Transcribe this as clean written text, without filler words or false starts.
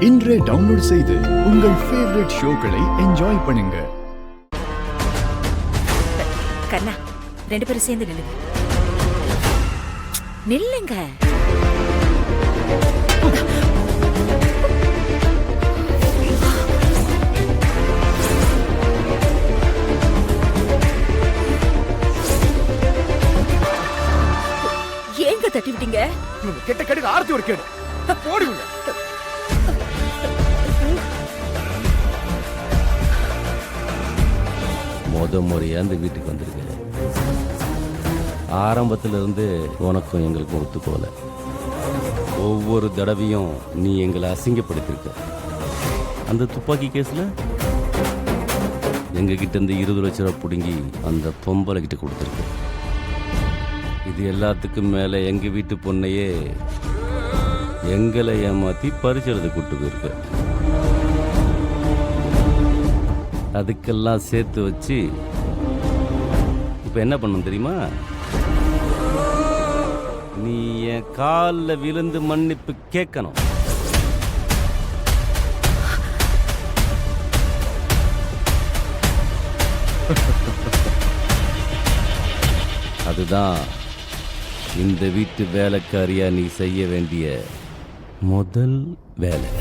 இன்றே டவுன்லோட் செய்து உங்கள் ஃபேவரட் ஷோக்களை என்ஜாய் பண்ணுங்க. கண்ணா, 2 பேரும் சேர்ந்து நில்லுங்க. நில்லுங்க. ஏங்க தட்டி விட்டீங்க? கெட்ட கெடுக்க ஆர்த்தி ஒரு கேடு போடுங்க. முறையா அந்த வீட்டுக்கு வந்திருக்கேன். ஆரம்பத்துல இருந்து உனக்கும் எங்களுக்கும் ஒத்து போல. ஒவ்வொரு தடவையும் நீ எங்களை அசிங்கப்படுத்திருக்க. அந்த துப்பாக்கி கேஸ்ல எங்க கிட்ட இருந்து 20 லட்சம் ரூபாய் பிடுங்கி அந்த பொம்பளை கிட்ட கொடுத்துருக்கு. இது எல்லாத்துக்கும் மேல எங்க வீட்டு பொண்ணையே எங்களை ஏமாத்தி பரிசலத்தை கூட்டு போயிருக்கு. அதுக்கெல்லாம் சேர்த்து வச்சு இப்ப என்ன பண்ணும் தெரியுமா? நீ என் காலில் விழுந்து மன்னிப்பு கேட்கணும். அதுதான் இந்த வீட்டு வேலைக்காரியா நீ செய்ய வேண்டிய முதல் வேலை.